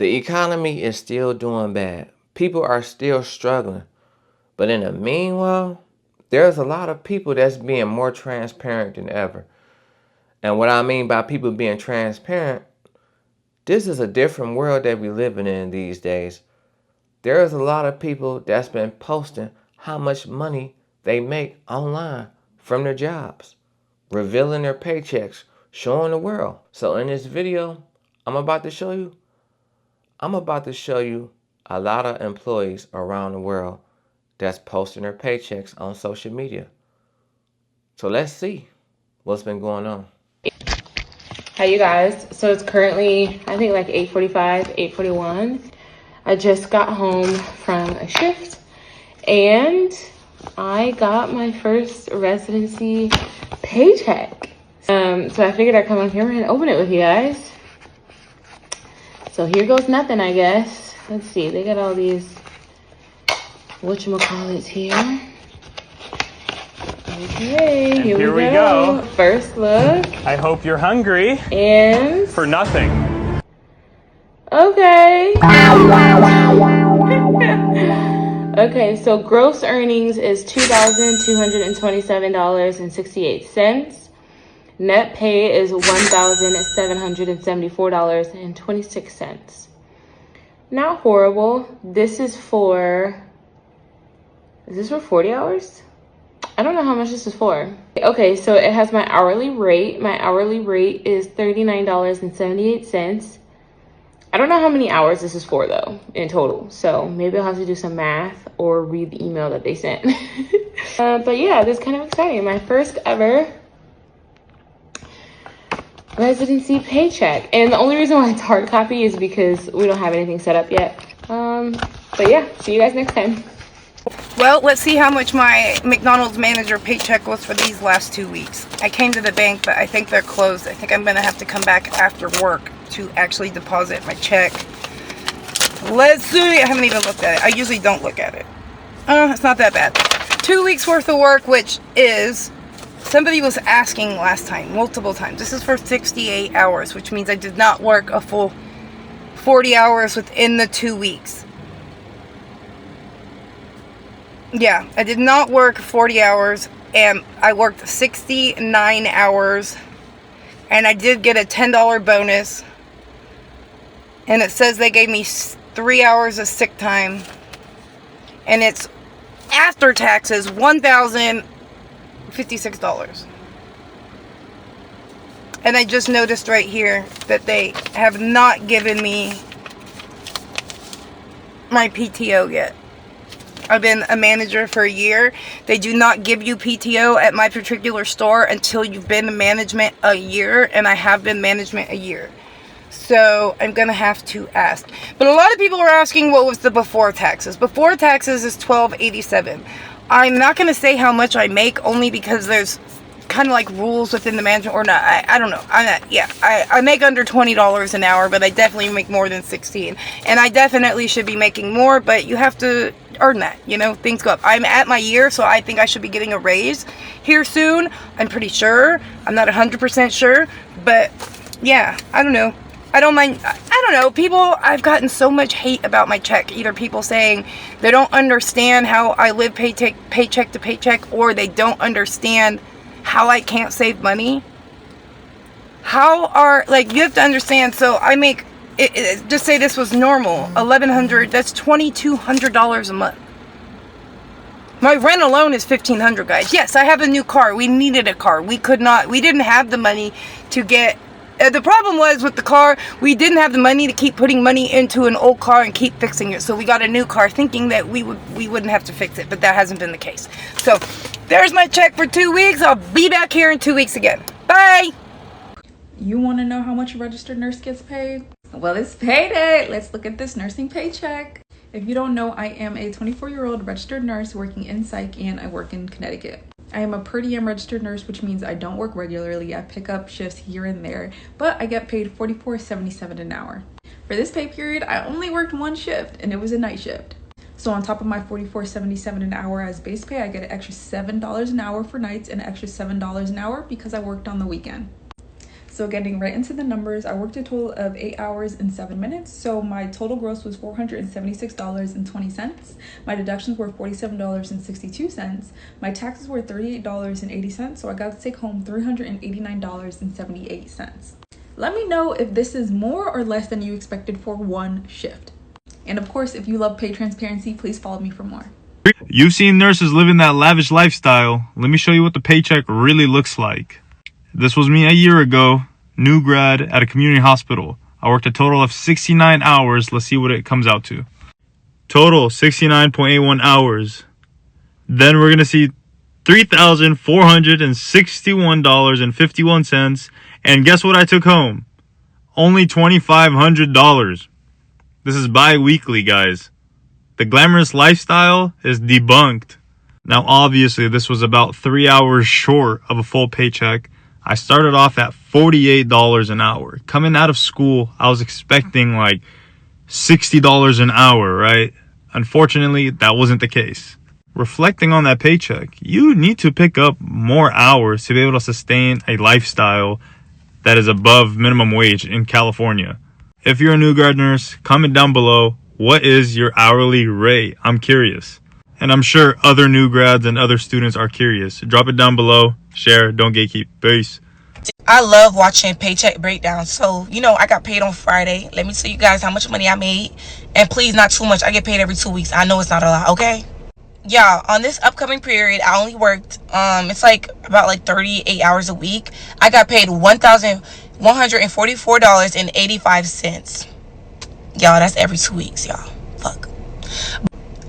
The economy is still doing bad. People are still struggling. But in the meanwhile, there's a lot of people that's being more transparent than ever. And what I mean by people being transparent, this is a different world that we're living in these days. There's a lot of people that's been posting how much money they make online from their jobs, revealing their paychecks, showing the world. So in this video, I'm about to show you a lot of employees around the world that's posting their paychecks on social media. So let's see what's been going on. Hi you guys, so it's currently I think like 8:45, 8:41. I just got home from a shift and I got my first residency paycheck. So I figured I'd come on camera and open it with you guys. So here goes nothing, I guess. Let's see, they got all these whatchamacallits here. Okay, here we go. First look. I hope you're hungry. And for nothing. Okay. Okay, so gross earnings is $2,227.68. Net pay is $1,774.26. Not horrible. Is this for 40 hours? I don't know how much this is for. Okay, so it has my hourly rate. My hourly rate is $39.78. I don't know how many hours this is for though, in total. So maybe I'll have to do some math or read the email that they sent. But yeah, this is kind of exciting. My first ever residency paycheck. And the only reason why it's hard copy is because we don't have anything set up yet. But yeah, see you guys next time. Well, let's see how much my McDonald's manager paycheck was for these last 2 weeks. I came to the bank, but I think they're closed. I think I'm going to have to come back after work to actually deposit my check. Let's see. I haven't even looked at it. I usually don't look at it. It's not that bad. 2 weeks worth of work, which is, somebody was asking last time, multiple times. This is for 68 hours, which means I did not work a full 40 hours within the 2 weeks. Yeah, I did not work 40 hours, and I worked 69 hours, and I did get a $10 bonus, and it says they gave me 3 hours of sick time, and it's after taxes $1,056. And I just noticed right here that they have not given me my PTO yet. I've been a manager for a year. They do not give you PTO at my particular store until you've been in management a year, and I have been management a year. So I'm gonna have to ask. But a lot of people are asking what was the before taxes. Before taxes is $12.87. I'm not gonna say how much I make, only because there's kind of like rules within the management, or not. I don't know. I make under $20 an hour, but I definitely make more than 16. And I definitely should be making more, but you have to earn that, you know, things go up. I'm at my year, so I think I should be getting a raise here soon. I'm pretty sure. I'm not 100% sure, but yeah, I don't know. I don't mind. I don't know. People, I've gotten so much hate about my check. Either people saying they don't understand how I live paycheck to paycheck, or they don't understand how I can't save money. You have to understand. So I make just say this was normal, $1,100, that's $2,200 a month. My rent alone is $1,500, guys. Yes, I have a new car. We needed a car. We didn't have the money to get, the problem was with the car, we didn't have the money to keep putting money into an old car and keep fixing it. So we got a new car thinking that we wouldn't have to fix it, but that hasn't been the case. So there's my check for 2 weeks. I'll be back here in 2 weeks again. Bye. You want to know how much a registered nurse gets paid? Well, it's payday. Let's look at this nursing paycheck. If you don't know, I am a 24-year-old registered nurse working in psych, and I work in Connecticut. I am a per diem registered nurse, which means I don't work regularly. I pick up shifts here and there, but I get paid $44.77 an hour. For this pay period, I only worked one shift, and it was a night shift. So on top of my $44.77 an hour as base pay, I get an extra $7 an hour for nights and an extra $7 an hour because I worked on the weekend. So getting right into the numbers, I worked a total of 8 hours and 7 minutes. So my total gross was $476.20. My deductions were $47.62. My taxes were $38.80. So I got to take home $389.78. Let me know if this is more or less than you expected for one shift. And of course, if you love pay transparency, please follow me for more. You've seen nurses living that lavish lifestyle. Let me show you what the paycheck really looks like. This was me a year ago, new grad at a community hospital. I worked a total of 69 hours. Let's see what it comes out to. Total 69.81 hours. Then we're going to see $3,461.51. And guess what I took home? Only $2,500. This is bi-weekly, guys. The glamorous lifestyle is debunked. Now, obviously, this was about 3 hours short of a full paycheck. I started off at $48 an hour. Coming out of school, I was expecting like $60 an hour, right? Unfortunately, that wasn't the case. Reflecting on that paycheck, you need to pick up more hours to be able to sustain a lifestyle that is above minimum wage in California. If you're a new grad nurse, comment down below, what is your hourly rate? I'm curious. And I'm sure other new grads and other students are curious. Drop it down below, share, don't gatekeep. Peace. I love watching paycheck breakdowns. So, I got paid on Friday. Let me tell you guys how much money I made. And please, not too much. I get paid every 2 weeks. I know it's not a lot, okay? Yeah, on this upcoming period, I only worked, it's about 38 hours a week. I got paid $1,144.85. Y'all, that's every 2 weeks, y'all. Fuck.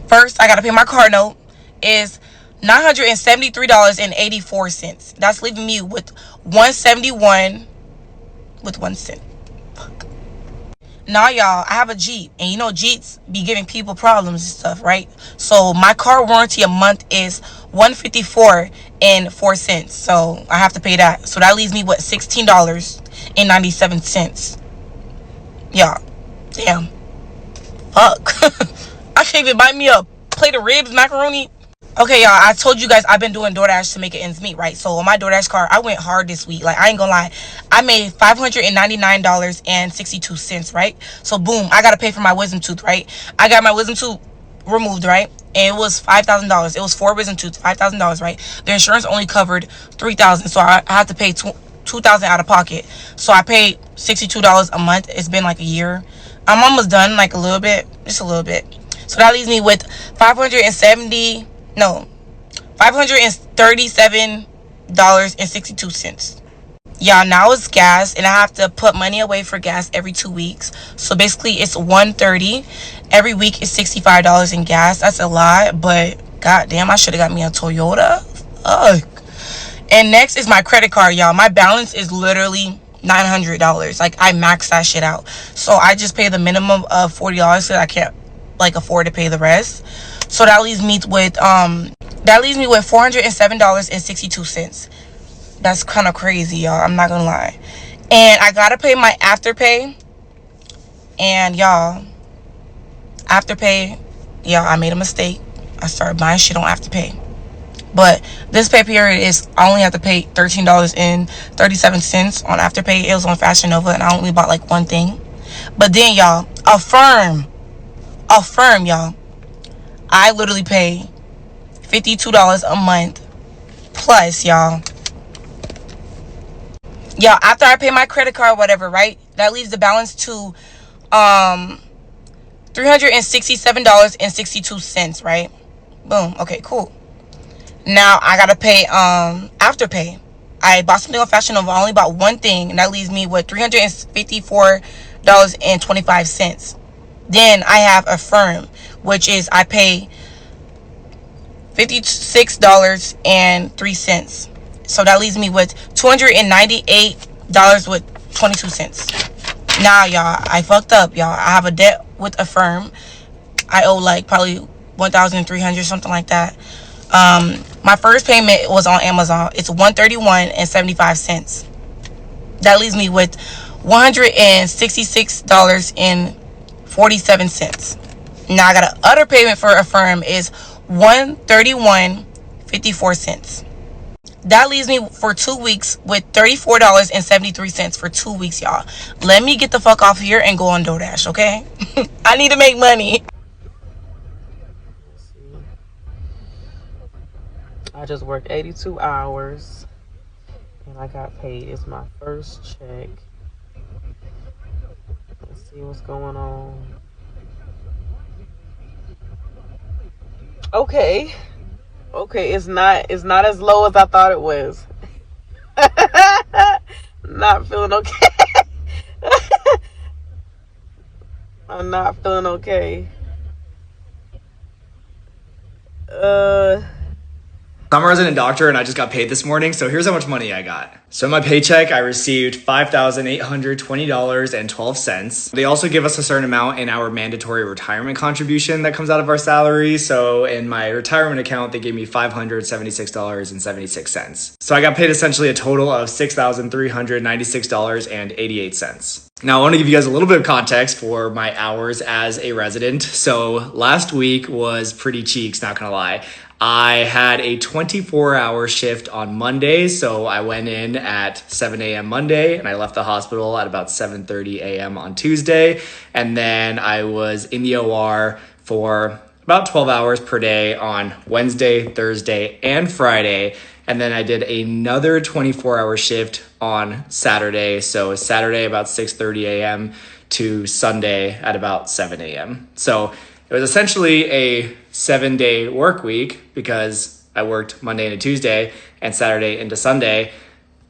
First, I gotta pay my car note. Is $973.84. That's leaving me with $171 with 1 cent. Fuck. Now, y'all, I have a Jeep, and Jeeps be giving people problems and stuff, right? So my car warranty a month is $154.04. So I have to pay that. So that leaves me with $16.97. Y'all, damn. Fuck. I can't even buy me a plate of ribs, macaroni. Okay, y'all, I told you guys I've been doing DoorDash to make it ends meet, right? So on my DoorDash card, I went hard this week. I ain't gonna lie. I made $599.62, right? So boom, I gotta pay for my wisdom tooth, right? I got my wisdom tooth removed, right? And it was $5,000. It was 4 wisdom tooth, $5,000, right? The insurance only covered $3,000, so I had to pay $2,000 out of pocket. So I paid $62 a month. It's been like a year. I'm almost done, just a little bit. So that leaves me with $537.62. Y'all, now it's gas, and I have to put money away for gas every 2 weeks. So basically, it's $130. Every week is $65 in gas. That's a lot, but goddamn, I should have got me a Toyota. Ugh. And next is my credit card, y'all. My balance is literally $900. I maxed that shit out. So I just pay the minimum of $40 so I can't afford to pay the rest. So that leaves me with $407.62. That's kind of crazy, y'all. I'm not gonna lie. And I gotta pay my afterpay. And y'all, afterpay, I made a mistake. I started buying shit on afterpay. But this pay period is, I only have to pay $13.37 on afterpay. It was on Fashion Nova, and I only bought one thing. But then, y'all, Affirm, y'all. I literally pay $52 a month plus, y'all. Y'all, after I pay my credit card, whatever, right? That leaves the balance to $367.62, right? Boom. Okay, cool. Now I gotta pay afterpay. I bought something on Fashion Nova. I only bought one thing, and that leaves me with $354.25. Then I have Affirm, which is I pay $56.03. So that leaves me with $298.22. Now, y'all, I fucked up, y'all. I have a debt with Affirm. I owe probably $1,300, something like that. My first payment was on Amazon. It's $131.75. That leaves me with $166.47. Now I got an other payment for Affirm is $131.54. That leaves me for 2 weeks with $34.73 for 2 weeks, y'all. Let me get the fuck off here and go on DoorDash, okay? I need to make money. I just worked 82 hours and I got paid. It's my first check. Let's see what's going on. Okay, it's not as low as I thought it was. Not feeling okay. I'm not feeling okay. I'm a resident doctor and I just got paid this morning, so here's how much money I got. So in my paycheck, I received $5,820.12. They also give us a certain amount in our mandatory retirement contribution that comes out of our salary. So in my retirement account, they gave me $576.76. So I got paid essentially a total of $6,396.88. Now, I want to give you guys a little bit of context for my hours as a resident. So last week was pretty cheeks, not gonna lie. I had a 24-hour shift on Monday, so I went in at 7 a.m. Monday, and I left the hospital at about 7:30 a.m. on Tuesday, and then I was in the OR for about 12 hours per day on Wednesday, Thursday, and Friday, and then I did another 24-hour shift on Saturday, so Saturday about 6:30 a.m. to Sunday at about 7 a.m. So it was essentially a 7-day work week because I worked Monday into Tuesday and Saturday into Sunday.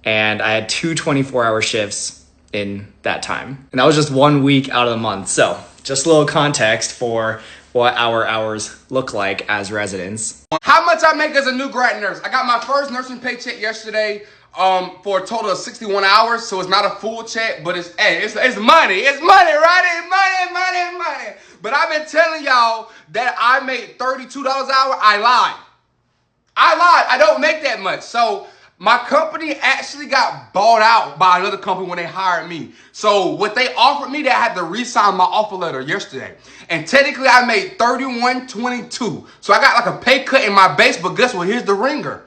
And I had two 24-hour shifts in that time. And that was just 1 week out of the month. So just a little context for what our hours look like as residents. How much I make as a new grad nurse? I got my first nursing paycheck yesterday for a total of 61 hours. So it's not a full check, but it's money. It's money, right? It's money. But I've been telling y'all that I made $32 an hour. I lied. I don't make that much. So my company actually got bought out by another company when they hired me. So what they offered me, they had to re-sign my offer letter yesterday. And technically I made $31.22. So I got like a pay cut in my base, but guess what? Here's the ringer.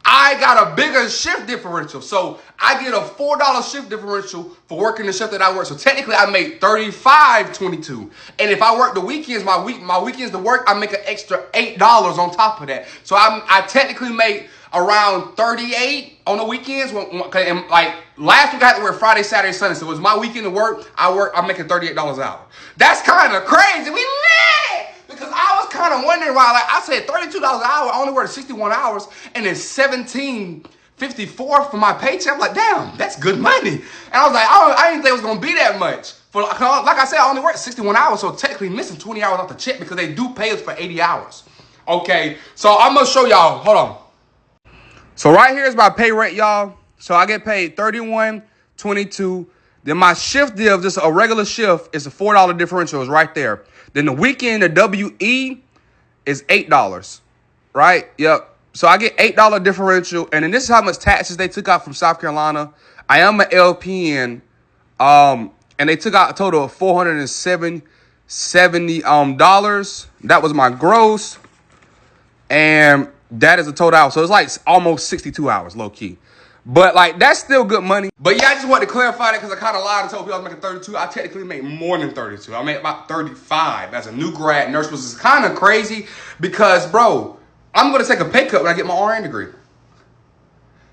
I got a bigger shift differential. So I get a $4 shift differential for working the shift that I work. So technically I made $35.22. And if I work the weekends, my weekends to work, I make an extra $8 on top of that. So I technically make around 38 on the weekends. And like last week I had to work Friday, Saturday, Sunday. So it was my weekend to work. I'm making $38 an hour. That's kind of crazy. We lit! Because I was kind of wondering why, like I said, $32 an hour, I only worked 61 hours, and it's $17.54 for my paycheck. I'm like, damn, that's good money. And I was like, I didn't think it was going to be that much. Like I said, I only worked 61 hours, so technically missing 20 hours off the check because they do pay us for 80 hours. Okay, so I'm going to show y'all. Hold on. So right here is my pay rate, y'all. So I get paid $31.22. Then my shift div, just a regular shift, is a $4 differential is right there. Then the weekend, the WE is $8, right? Yep. So I get $8 differential. And then this is how much taxes they took out from South Carolina. I am an LPN. And they took out a total of $470 dollars. That was my gross. And that is a total hour. So it's like almost 62 hours, low key. But like that's still good money. But yeah, I just wanted to clarify that because I kind of lied and told people I was making 32. I technically made more than 32. I made about 35 as a new grad nurse, which is kind of crazy because, bro, I'm going to take a pay cut when I get my RN degree.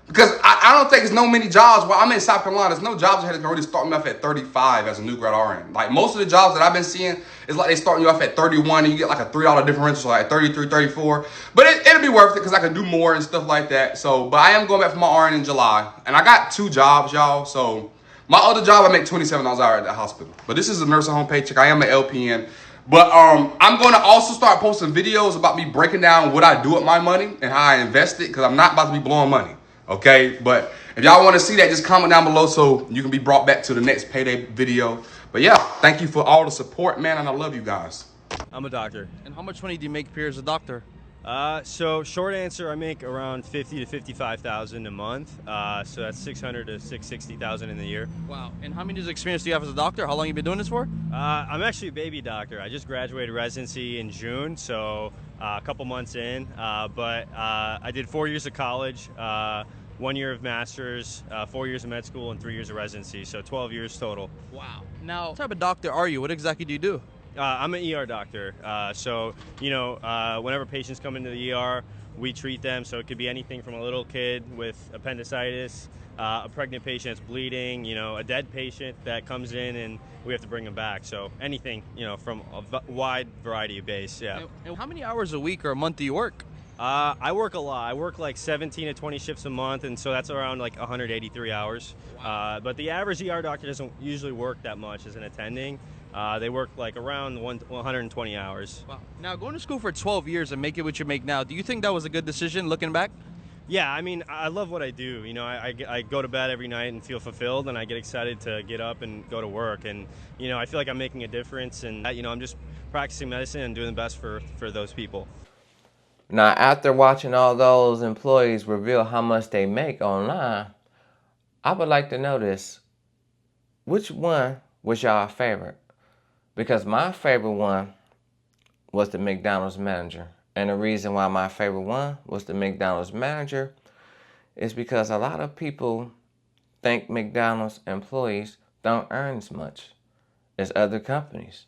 Because I don't think there's no many jobs. Well, I'm in South Carolina. There's no jobs that can already start me off at 35 as a new grad RN. Like most of the jobs that I've been seeing is like they starting you off at 31 and you get like a $3 differential, so like 33, 34. But it'll be worth it because I can do more and stuff like that. So, but I am going back for my RN in July. And I got 2 jobs, y'all. So my other job, I make $27 an hour at the hospital. But this is a nursing home paycheck. I am an LPN. But I'm going to also start posting videos about me breaking down what I do with my money and how I invest it because I'm not about to be blowing money. Okay, but if y'all want to see that, just comment down below so you can be brought back to the next payday video. But yeah, thank you for all the support, man, and I love you guys. I'm a doctor. And how much money do you make per year as a doctor? So short answer, I make around 50 to 55,000 a month. So that's 600 to 660,000 in the year. Wow. And how many years of experience do you have as a doctor? How long you been doing this for? I'm actually a baby doctor. I just graduated residency in June, so a couple months in. But I did 4 years of college, 1 year of master's, 4 years of med school, and 3 years of residency. So 12 years total. Wow. Now, what type of doctor are you? What exactly do you do? I'm an ER doctor. Whenever patients come into the ER, we treat them. So it could be anything from a little kid with appendicitis, a pregnant patient that's bleeding, a dead patient that comes in and we have to bring them back. So anything, from a wide variety of base. Yeah. And how many hours a week or a month do you work? I work a lot. I work like 17 to 20 shifts a month, and so that's around like 183 hours. Wow. But the average ER doctor doesn't usually work that much as an attending. They work like around 120 hours. Wow. Now, going to school for 12 years and making what you make now, do you think that was a good decision looking back? Yeah, I mean, I love what I do. I go to bed every night and feel fulfilled, and I get excited to get up and go to work. And, I feel like I'm making a difference, and, I'm just practicing medicine and doing the best for those people. Now, after watching all those employees reveal how much they make online, I would like to know this. Which one was y'all favorite? Because my favorite one was the McDonald's manager. And the reason why my favorite one was the McDonald's manager is because a lot of people think McDonald's employees don't earn as much as other companies.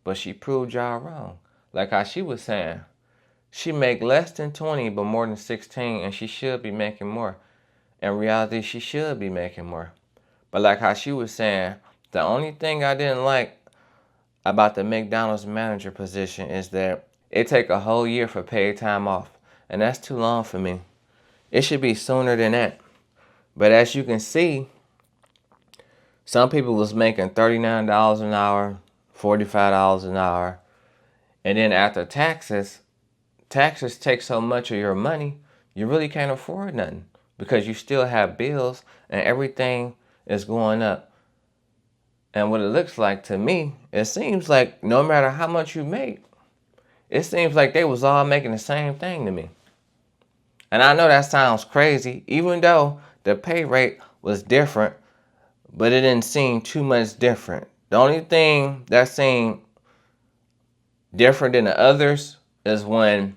But she proved y'all wrong. Like how she was saying, she make less than 20 but more than 16, and she should be making more. In reality, she should be making more. But like how she was saying, the only thing I didn't like about the McDonald's manager position is that it take a whole year for paid time off, and that's too long for me. It should be sooner than that. But as you can see, some people was making $39 an hour, $45 an hour, and then after taxes take so much of your money, you really can't afford nothing because you still have bills and everything is going up. And what it looks like to me, it seems like no matter how much you make, it seems like they was all making the same thing to me. And I know that sounds crazy, even though the pay rate was different, but it didn't seem too much different. The only thing that seemed different than the others is when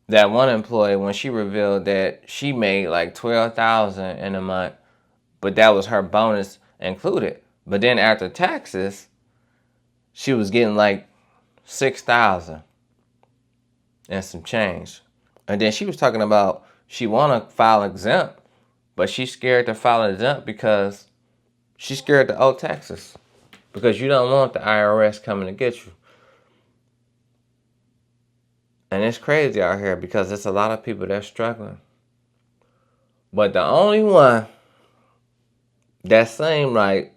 that one employee, when she revealed that she made like $12,000 in a month, but that was her bonus included. But then after taxes, she was getting like $6,000 and some change. And then she was talking about she want to file exempt, but she's scared to file exempt because she's scared to owe taxes. Because you don't want the IRS coming to get you. And it's crazy out here because there's a lot of people that's struggling. But the only one that seemed like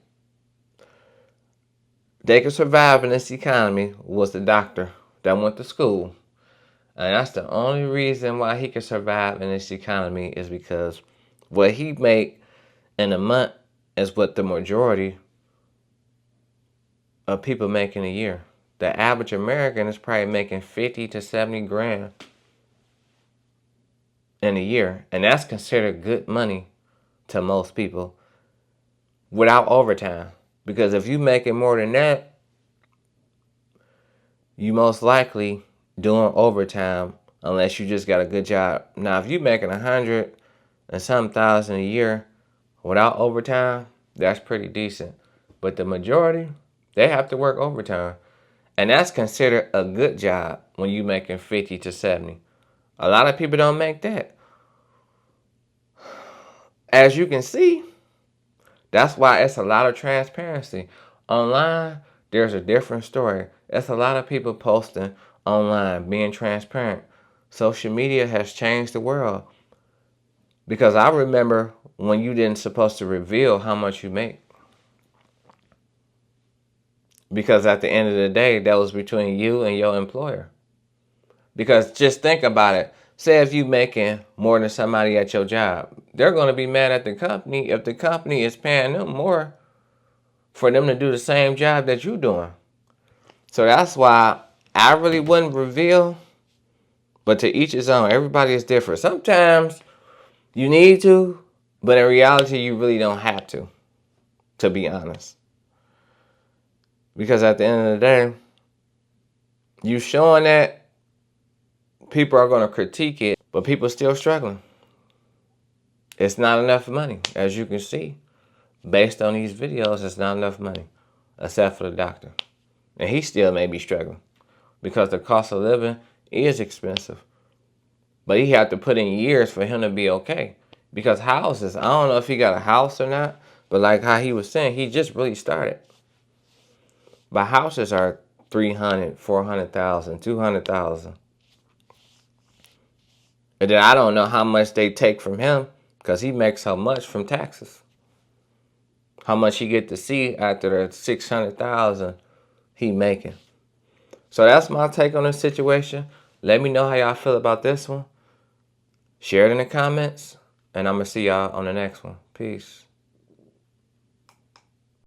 they could survive in this economy was the doctor that went to school. And that's the only reason why he could survive in this economy is because what he make in a month is what the majority of people make in a year. The average American is probably making 50 to 70 grand in a year. And that's considered good money to most people without overtime. Because if you making more than that, you most likely doing overtime unless you just got a good job. Now, if you making 100 and some thousand a year without overtime, that's pretty decent. But the majority, they have to work overtime. And that's considered a good job when you making 50 to 70. A lot of people don't make that. As you can see, that's why it's a lot of transparency. Online, there's a different story. It's a lot of people posting online, being transparent. Social media has changed the world. Because I remember when you didn't supposed to reveal how much you make. Because at the end of the day, that was between you and your employer. Because just think about it. Say if you making more than somebody at your job, they're going to be mad at the company if the company is paying them more for them to do the same job that you're doing. So that's why I really wouldn't reveal But to each his own. Everybody is different. Sometimes you need to, but in reality, you really don't have to be honest. Because at the end of the day, you showing that, people are going to critique it, but people still struggling. It's not enough money, as you can see. Based on these videos, it's not enough money, except for the doctor. And he still may be struggling because the cost of living is expensive. But he had to put in years for him to be okay. Because houses, I don't know if he got a house or not, but like how he was saying, he just really started. But houses are 300, 400,000, 200,000. And then I don't know how much they take from him because he makes so much from taxes. How much he get to see after the 600,000 he making. So that's my take on this situation. Let me know how y'all feel about this one. Share it in the comments. And I'm going to see y'all on the next one. Peace.